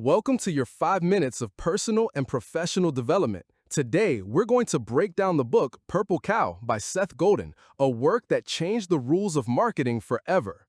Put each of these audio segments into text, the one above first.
Welcome to your 5 minutes of personal and professional development. Today, we're going to break down the book Purple Cow by Seth Godin, a work that changed the rules of marketing forever.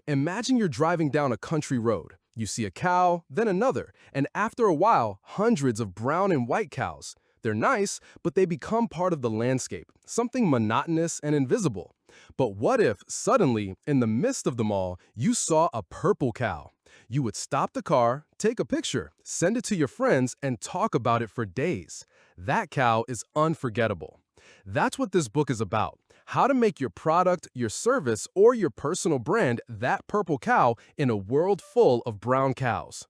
Imagine you're driving down a country road. You see a cow, then another, and after a while, hundreds of brown and white cows. They're nice, but they become part of the landscape, something monotonous and invisible. But what if, suddenly, in the midst of them all, you saw a purple cow? You would stop the car, take a picture, send it to your friends, and talk about it for days. That cow is unforgettable. That's what this book is about. How to make your product, your service, or your personal brand that purple cow in a world full of brown cows.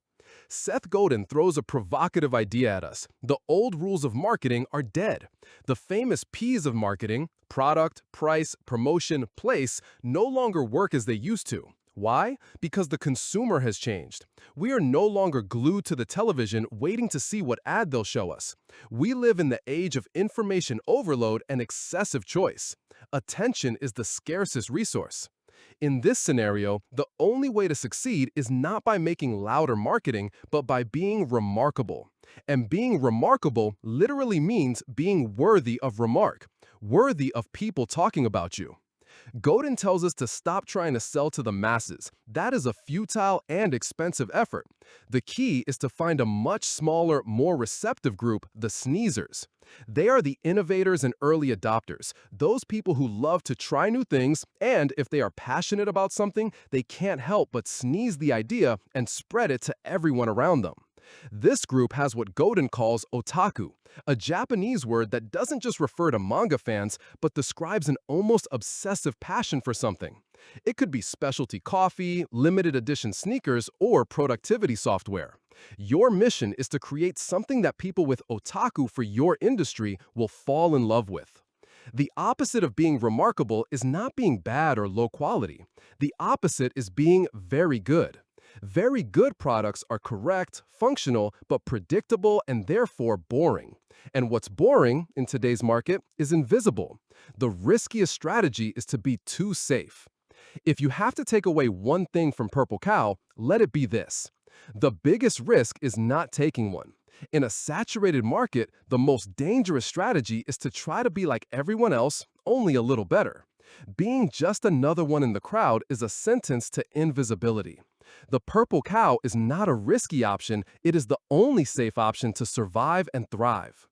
Seth Godin throws a provocative idea at us. The old rules of marketing are dead. The famous P's of marketing, product, price, promotion, place, no longer work as they used to. Why? Because the consumer has changed. We are no longer glued to the television waiting to see what ad they'll show us. We live in the age of information overload and excessive choice. Attention is the scarcest resource. In this scenario, the only way to succeed is not by making louder marketing, but by being remarkable. And being remarkable literally means being worthy of remark, worthy of people talking about you. Godin tells us to stop trying to sell to the masses. That is a futile and expensive effort. The key is to find a much smaller, more receptive group, the sneezers. They are the innovators and early adopters, those people who love to try new things, and if they are passionate about something, they can't help but sneeze the idea and spread it to everyone around them. This group has what Godin calls otaku, a Japanese word that doesn't just refer to manga fans, but describes an almost obsessive passion for something. It could be specialty coffee, limited edition sneakers, or productivity software. Your mission is to create something that people with otaku for your industry will fall in love with. The opposite of being remarkable is not being bad or low quality. The opposite is being very good. Very good products are correct, functional, but predictable and therefore boring. And what's boring in today's market is invisible. The riskiest strategy is to be too safe. If you have to take away one thing from Purple Cow, let it be this. The biggest risk is not taking one. In a saturated market, the most dangerous strategy is to try to be like everyone else, only a little better. Being just another one in the crowd is a sentence to invisibility. The purple cow is not a risky option, it is the only safe option to survive and thrive.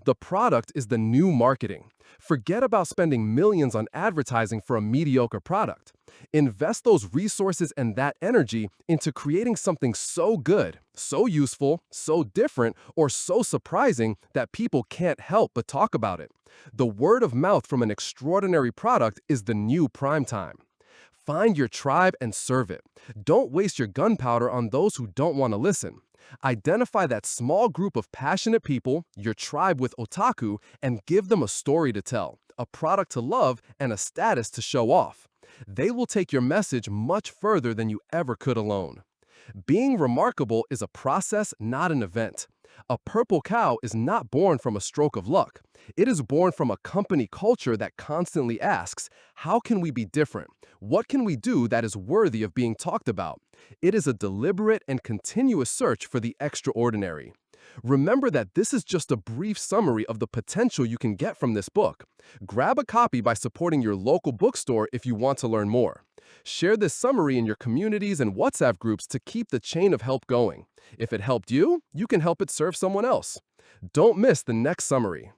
The product is the new marketing. Forget about spending millions on advertising for a mediocre product. Invest those resources and that energy into creating something so good, so useful, so different, or so surprising that people can't help but talk about it. The word of mouth from an extraordinary product is the new prime time. Find your tribe and serve it. Don't waste your gunpowder on those who don't want to listen. Identify that small group of passionate people, your tribe with otaku, and give them a story to tell, a product to love, and a status to show off. They will take your message much further than you ever could alone. Being remarkable is a process, not an event. A purple cow is not born from a stroke of luck. It is born from a company culture that constantly asks, how can we be different? What can we do that is worthy of being talked about? It is a deliberate and continuous search for the extraordinary. Remember that this is just a brief summary of the potential you can get from this book. Grab a copy by supporting your local bookstore if you want to learn more. Share this summary in your communities and WhatsApp groups to keep the chain of help going. If it helped you, you can help it serve someone else. Don't miss the next summary.